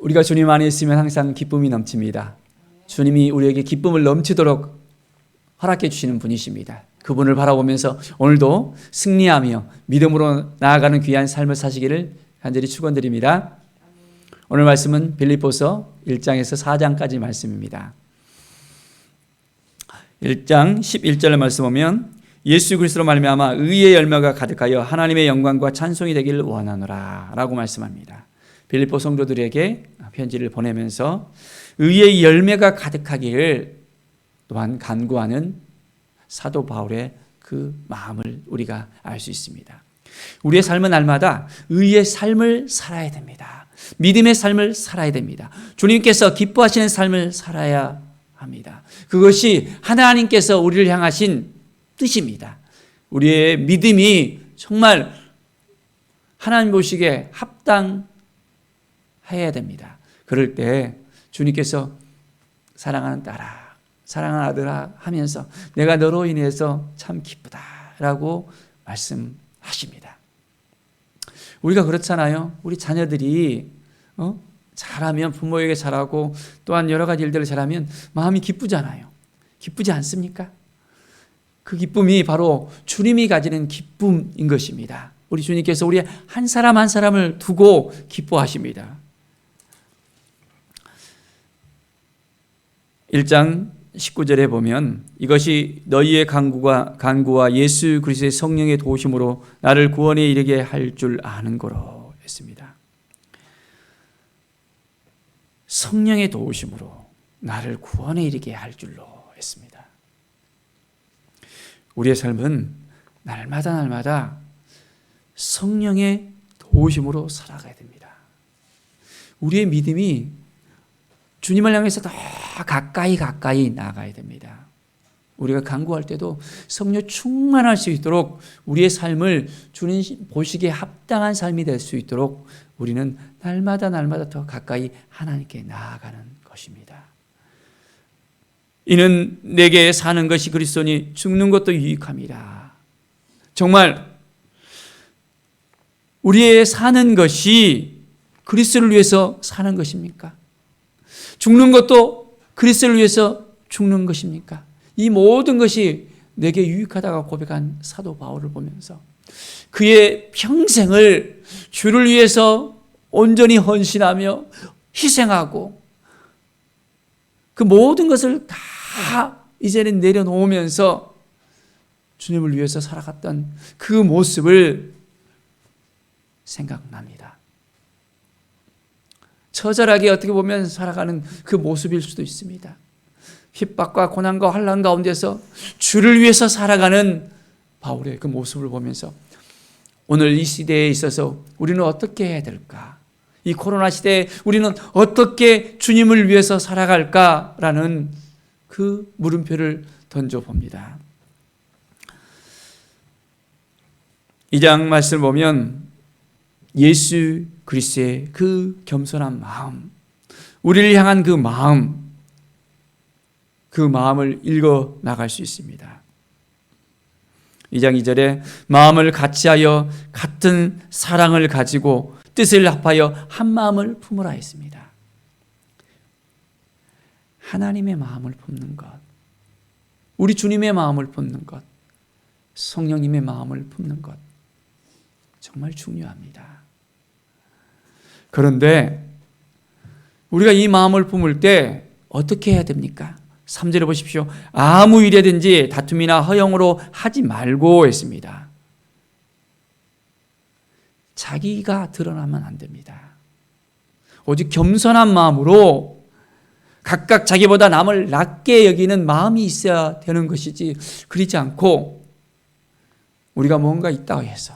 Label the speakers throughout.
Speaker 1: 우리가 주님 안에 있으면 항상 기쁨이 넘칩니다. 주님이 우리에게 기쁨을 넘치도록 허락해 주시는 분이십니다. 그분을 바라보면서 오늘도 승리하며 믿음으로 나아가는 귀한 삶을 사시기를 간절히 축원드립니다. 오늘 말씀은 빌립보서 1장에서 4장까지 말씀입니다. 1장 11절 말씀 보면 예수 그리스도로 말미암아 의의 열매가 가득하여 하나님의 영광과 찬송이 되기를 원하노라 라고 말씀합니다. 빌립보 성도들에게 편지를 보내면서 의의 열매가 가득하기를 또한 간구하는 사도 바울의 그 마음을 우리가 알 수 있습니다. 우리의 삶은 날마다 의의 삶을 살아야 됩니다. 믿음의 삶을 살아야 됩니다. 주님께서 기뻐하시는 삶을 살아야 합니다. 그것이 하나님께서 우리를 향하신 뜻입니다. 우리의 믿음이 정말 하나님 보시기에 합당해야 됩니다. 그럴 때 주님께서 사랑하는 딸아, 사랑하는 아들아 하면서 내가 너로 인해서 참 기쁘다라고 말씀하십니다. 우리가 그렇잖아요. 우리 자녀들이 잘하면 부모에게 잘하고 또한 여러 가지 일들을 잘하면 마음이 기쁘잖아요. 기쁘지 않습니까? 그 기쁨이 바로 주님이 가지는 기쁨인 것입니다. 우리 주님께서 우리 한 사람 한 사람을 두고 기뻐하십니다. 1장 19절에 보면 이것이 너희의 간구와 예수 그리스도의 성령의 도우심으로 나를 구원에 이르게 할 줄 아는 거로 했습니다. 성령의 도우심으로 나를 구원에 이르게 할 줄로 했습니다. 우리의 삶은 날마다 성령의 도우심으로 살아가야 됩니다. 우리의 믿음이 주님을 향해서 더 가까이 나아가야 됩니다. 우리가 간구할 때도 성령 충만할 수 있도록 우리의 삶을 주님 보시기에 합당한 삶이 될 수 있도록 우리는 날마다 더 가까이 하나님께 나아가는 것입니다. 이는 내게 사는 것이 그리스도니 죽는 것도 유익함이라. 정말 우리의 사는 것이 그리스도를 위해서 사는 것입니까? 죽는 것도 그리스도를 위해서 죽는 것입니까? 이 모든 것이 내게 유익하다고 고백한 사도 바울을 보면서 그의 평생을 주를 위해서 온전히 헌신하며 희생하고 그 모든 것을 다 이제는 내려놓으면서 주님을 위해서 살아갔던 그 모습을 생각납니다. 처절하게 어떻게 보면 살아가는 그 모습일 수도 있습니다. 핍박과 고난과 환난 가운데서 주를 위해서 살아가는 바울의 그 모습을 보면서 오늘 이 시대에 있어서 우리는 어떻게 해야 될까? 이 코로나 시대에 우리는 어떻게 주님을 위해서 살아갈까라는 그 물음표를 던져봅니다. 2장 말씀을 보면 예수 그리스도의 그 겸손한 마음, 우리를 향한 그 마음을 읽어 나갈 수 있습니다. 2장 2절에 마음을 같이하여 같은 사랑을 가지고 뜻을 합하여 한 마음을 품으라 했습니다. 하나님의 마음을 품는 것, 우리 주님의 마음을 품는 것, 성령님의 마음을 품는 것 정말 중요합니다. 그런데 우리가 이 마음을 품을 때 어떻게 해야 됩니까? 3절에 보십시오. 아무 일이든지 다툼이나 허영으로 하지 말고 했습니다. 자기가 드러나면 안 됩니다. 오직 겸손한 마음으로 각각 자기보다 남을 낮게 여기는 마음이 있어야 되는 것이지, 그렇지 않고 우리가 뭔가 있다고 해서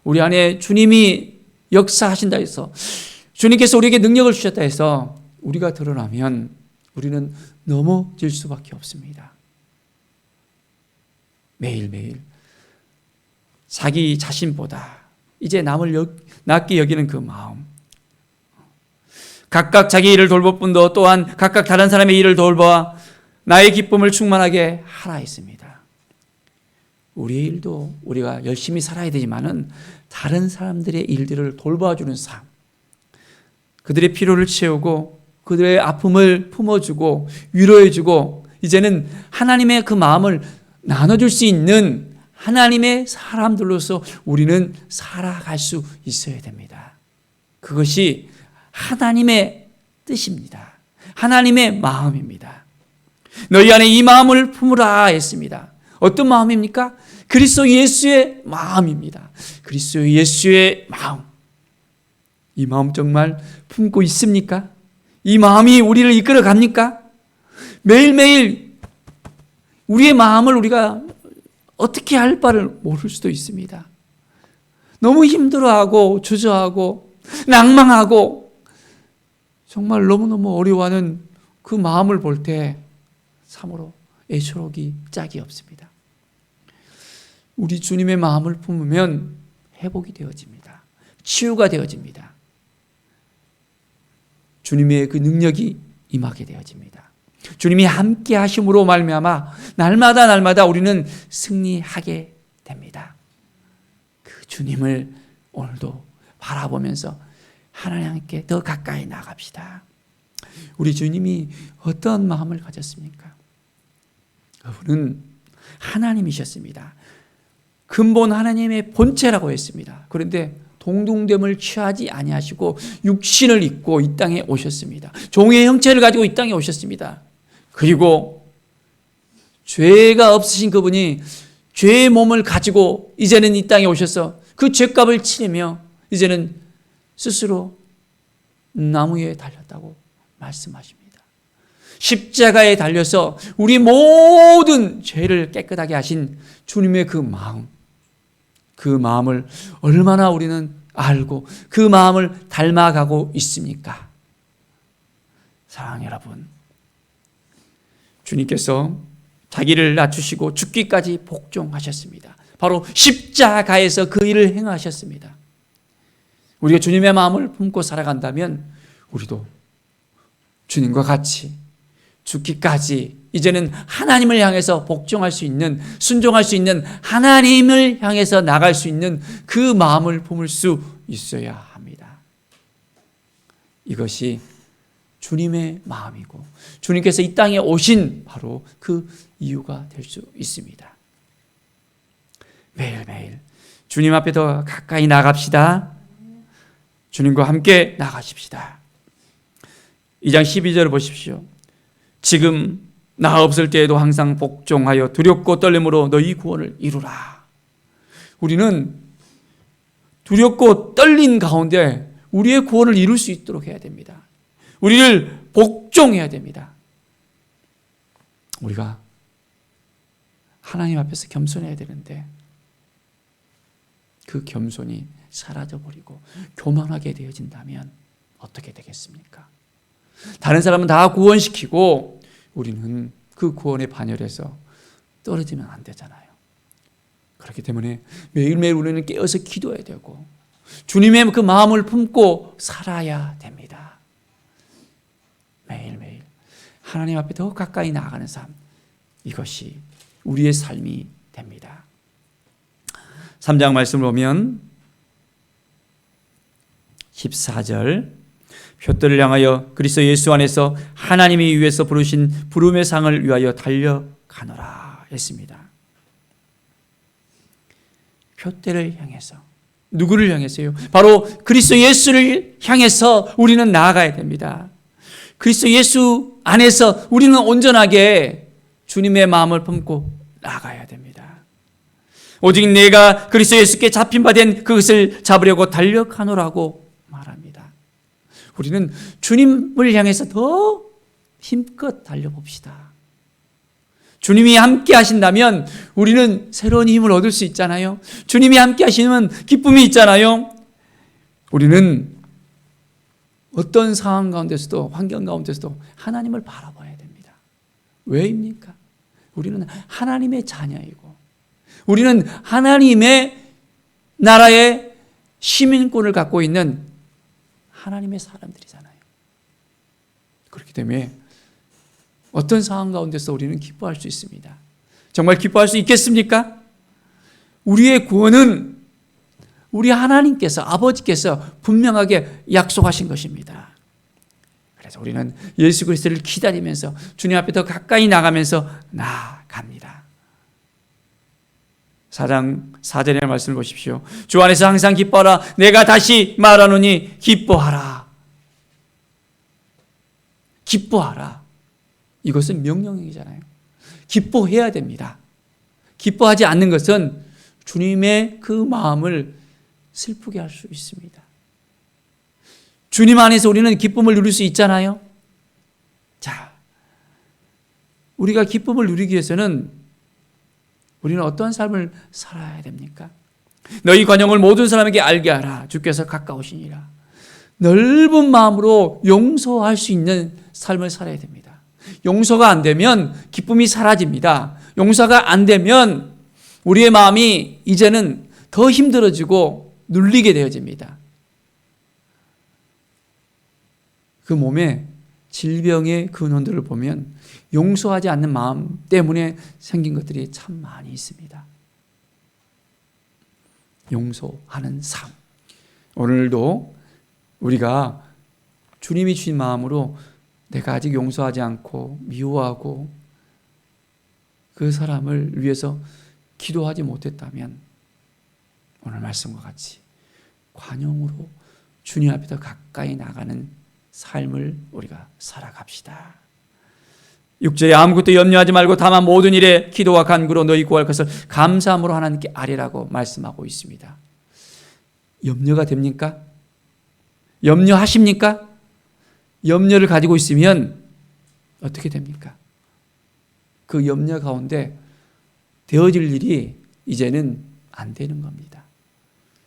Speaker 1: 우리 안에 주님이 역사하신다 해서 주님께서 우리에게 능력을 주셨다 해서 우리가 드러나면 우리는 넘어질 수밖에 없습니다. 매일매일 자기 자신보다 이제 남을 낮게 여기는 그 마음, 각각 자기 일을 돌볼 뿐도 또한 각각 다른 사람의 일을 돌봐 나의 기쁨을 충만하게 하라 했습니다. 우리의 일도 우리가 열심히 살아야 되지만은 다른 사람들의 일들을 돌봐주는 삶, 그들의 피로를 채우고 그들의 아픔을 품어주고 위로해주고 이제는 하나님의 그 마음을 나눠줄 수 있는 하나님의 사람들로서 우리는 살아갈 수 있어야 됩니다. 그것이 하나님의 뜻입니다. 하나님의 마음입니다. 너희 안에 이 마음을 품으라 했습니다. 어떤 마음입니까? 그리스도 예수의 마음입니다. 그리스도 예수의 마음. 이 마음 정말 품고 있습니까? 이 마음이 우리를 이끌어 갑니까? 매일매일 우리의 마음을 우리가 어떻게 할 바를 모를 수도 있습니다. 너무 힘들어하고 주저하고 낭망하고 정말 너무너무 어려워하는 그 마음을 볼 때 참으로 애처로기 짝이 없습니다. 우리 주님의 마음을 품으면 회복이 되어집니다. 치유가 되어집니다. 주님의 그 능력이 임하게 되어집니다. 주님이 함께 하심으로 말미암아 날마다 우리는 승리하게 됩니다. 그 주님을 오늘도 바라보면서 하나님께 더 가까이 나갑시다. 우리 주님이 어떤 마음을 가졌습니까? 그분은 하나님이셨습니다. 근본 하나님의 본체라고 했습니다. 그런데 동등됨을 취하지 아니하시고 육신을 입고 이 땅에 오셨습니다. 종의 형체를 가지고 이 땅에 오셨습니다. 그리고 죄가 없으신 그분이 죄의 몸을 가지고 이제는 이 땅에 오셔서 그 죄값을 치르며 이제는 스스로 나무에 달렸다고 말씀하십니다. 십자가에 달려서 우리 모든 죄를 깨끗하게 하신 주님의 그 마음을 얼마나 우리는 알고 그 마음을 닮아가고 있습니까? 사랑하는 여러분, 주님께서 자기를 낮추시고 죽기까지 복종하셨습니다. 바로 십자가에서 그 일을 행하셨습니다. 우리가 주님의 마음을 품고 살아간다면 우리도 주님과 같이 죽기까지 이제는 하나님을 향해서 복종할 수 있는, 순종할 수 있는, 하나님을 향해서 나갈 수 있는 그 마음을 품을 수 있어야 합니다. 이것이 주님의 마음이고 주님께서 이 땅에 오신 바로 그 이유가 될 수 있습니다. 매일매일 주님 앞에 더 가까이 나갑시다. 주님과 함께 나가십시다. 2장 12절을 보십시오. 지금 나 없을 때에도 항상 복종하여 두렵고 떨림으로 너희 구원을 이루라. 우리는 두렵고 떨린 가운데 우리의 구원을 이룰 수 있도록 해야 됩니다. 우리를 복종해야 됩니다. 우리가 하나님 앞에서 겸손해야 되는데 그 겸손이 사라져버리고 교만하게 되어진다면 어떻게 되겠습니까? 다른 사람은 다 구원시키고 우리는 그 구원의 반열에서 떨어지면 안 되잖아요. 그렇기 때문에 매일매일 우리는 깨어서 기도해야 되고 주님의 그 마음을 품고 살아야 됩니다. 매일매일 하나님 앞에 더 가까이 나아가는 삶, 이것이 우리의 삶이 됩니다. 3장 말씀을 보면 14절, 표대를 향하여 그리스도 예수 안에서 하나님이 위에서 부르신 부름의 상을 위하여 달려가노라 했습니다. 표대를 향해서, 누구를 향해서요? 바로 그리스도 예수를 향해서 우리는 나아가야 됩니다. 그리스도 예수 안에서 우리는 온전하게 주님의 마음을 품고 나아가야 됩니다. 오직 내가 그리스도 예수께 잡힌 바 된 그것을 잡으려고 달려가노라고 말합니다. 우리는 주님을 향해서 더 힘껏 달려봅시다. 주님이 함께 하신다면 우리는 새로운 힘을 얻을 수 있잖아요. 주님이 함께 하시면 기쁨이 있잖아요. 우리는 어떤 상황 가운데서도, 환경 가운데서도 하나님을 바라봐야 됩니다. 왜입니까? 우리는 하나님의 자녀이고 우리는 하나님의 나라의 시민권을 갖고 있는 하나님의 사람들이잖아요. 그렇기 때문에 어떤 상황 가운데서 우리는 기뻐할 수 있습니다. 정말 기뻐할 수 있겠습니까? 우리의 구원은 우리 하나님께서, 아버지께서 분명하게 약속하신 것입니다. 그래서 우리는 예수 그리스도를 기다리면서 주님 앞에 더 가까이 나가면서 나아갑니다. 4장 4절의 말씀을 보십시오. 주 안에서 항상 기뻐하라. 내가 다시 말하노니 기뻐하라. 기뻐하라. 이것은 명령이잖아요. 기뻐해야 됩니다. 기뻐하지 않는 것은 주님의 그 마음을 슬프게 할 수 있습니다. 주님 안에서 우리는 기쁨을 누릴 수 있잖아요. 자, 우리가 기쁨을 누리기 위해서는 우리는 어떤 삶을 살아야 됩니까? 너희 관용을 모든 사람에게 알게 하라. 주께서 가까우시니라. 넓은 마음으로 용서할 수 있는 삶을 살아야 됩니다. 용서가 안 되면 기쁨이 사라집니다. 용서가 안 되면 우리의 마음이 이제는 더 힘들어지고 눌리게 되어집니다. 그 몸에 질병의 근원들을 보면 용서하지 않는 마음 때문에 생긴 것들이 참 많이 있습니다. 용서하는 삶. 오늘도 우리가 주님이 주신 마음으로 내가 아직 용서하지 않고 미워하고 그 사람을 위해서 기도하지 못했다면 오늘 말씀과 같이 관용으로 주님 앞에 더 가까이 나가는 삶을 우리가 살아갑시다. 6절에 아무것도 염려하지 말고 다만 모든 일에 기도와 간구로 너희 구할 것을 감사함으로 하나님께 아뢰라고 말씀하고 있습니다. 염려가 됩니까? 염려하십니까? 염려를 가지고 있으면 어떻게 됩니까? 그 염려 가운데 되어질 일이 이제는 안 되는 겁니다.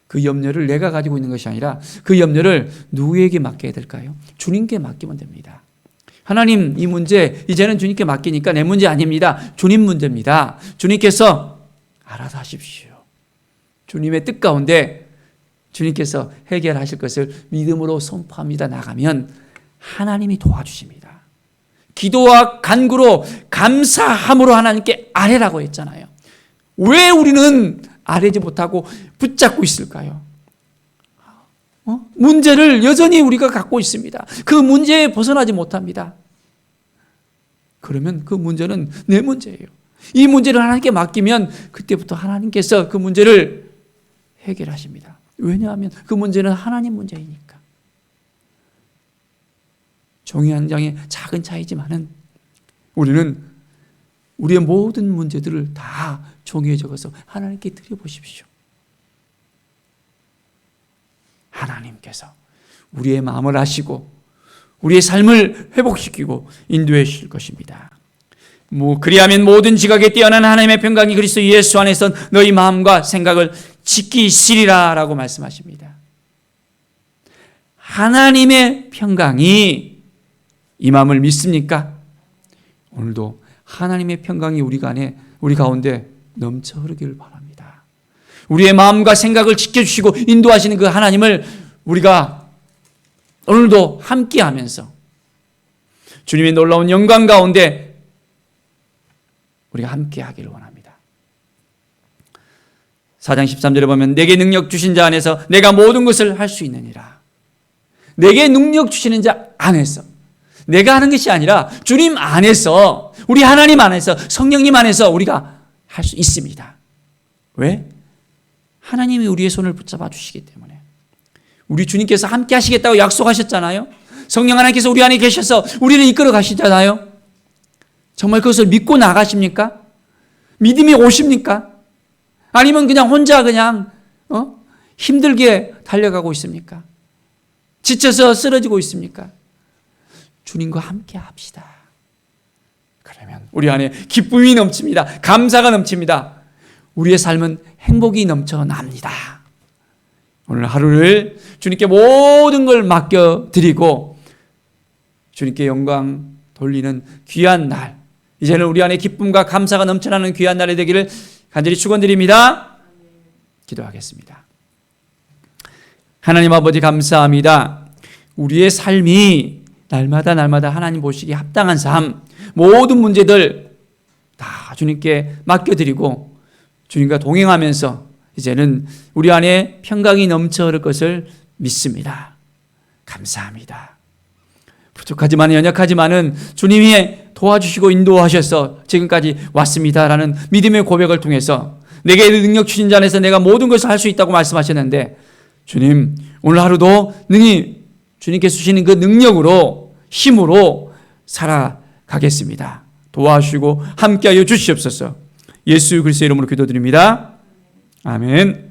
Speaker 1: 그 염려를 내가 가지고 있는 것이 아니라 그 염려를 누구에게 맡겨야 될까요? 주님께 맡기면 됩니다. 하나님, 이 문제 이제는 주님께 맡기니까 내 문제 아닙니다. 주님 문제입니다. 주님께서 알아서 하십시오. 주님의 뜻 가운데 주님께서 해결하실 것을 믿음으로 선포합니다. 나가면 하나님이 도와주십니다. 기도와 간구로 감사함으로 하나님께 아뢰라고 했잖아요. 왜 우리는 아뢰지 못하고 붙잡고 있을까요? 문제를 여전히 우리가 갖고 있습니다. 그 문제에 벗어나지 못합니다. 그러면 그 문제는 내 문제예요. 이 문제를 하나님께 맡기면 그때부터 하나님께서 그 문제를 해결하십니다. 왜냐하면 그 문제는 하나님 문제이니까. 종이 한 장의 작은 차이지만은 우리는 우리의 모든 문제들을 다 종이에 적어서 하나님께 드려보십시오. 하나님께서 우리의 마음을 아시고 우리의 삶을 회복시키고 인도해 주실 것입니다. 그리하면 모든 지각에 뛰어난 하나님의 평강이 그리스도 예수 안에서 너희 마음과 생각을 지키시리라 라고 말씀하십니다. 하나님의 평강이 이 마음을 믿습니까? 오늘도 하나님의 평강이 우리 가운데 넘쳐 흐르기를 바랍니다. 우리의 마음과 생각을 지켜주시고 인도하시는 그 하나님을 우리가 오늘도 함께하면서 주님의 놀라운 영광 가운데 우리가 함께하기를 원합니다. 4장 13절에 보면 내게 능력 주신 자 안에서 내가 모든 것을 할 수 있느니라. 내게 능력 주시는 자 안에서, 내가 하는 것이 아니라 주님 안에서, 우리 하나님 안에서, 성령님 안에서 우리가 할 수 있습니다. 왜? 하나님이 우리의 손을 붙잡아 주시기 때문에. 우리 주님께서 함께 하시겠다고 약속하셨잖아요. 성령 하나님께서 우리 안에 계셔서 우리를 이끌어 가시잖아요. 정말 그것을 믿고 나가십니까? 믿음이 오십니까? 아니면 그냥 혼자 힘들게 달려가고 있습니까? 지쳐서 쓰러지고 있습니까? 주님과 함께 합시다. 그러면 우리 안에 기쁨이 넘칩니다. 감사가 넘칩니다. 우리의 삶은 행복이 넘쳐납니다. 오늘 하루를 주님께 모든 걸 맡겨드리고 주님께 영광 돌리는 귀한 날, 이제는 우리 안에 기쁨과 감사가 넘쳐나는 귀한 날이 되기를 간절히 축원드립니다. 기도하겠습니다. 하나님 아버지 감사합니다. 우리의 삶이 날마다 하나님 보시기에 합당한 삶, 모든 문제들 다 주님께 맡겨드리고 주님과 동행하면서 이제는 우리 안에 평강이 넘쳐 흐를 것을 믿습니다. 감사합니다. 부족하지만 연약하지만은 주님이 도와주시고 인도하셔서 지금까지 왔습니다라는 믿음의 고백을 통해서 내게 능력 주신 자 안에서 내가 모든 것을 할 수 있다고 말씀하셨는데, 주님 오늘 하루도 능히 주님께서 주시는 그 능력으로, 힘으로 살아가겠습니다. 도와주시고 함께하여 주시옵소서. 예수 그리스도의 이름으로 기도드립니다. 아멘.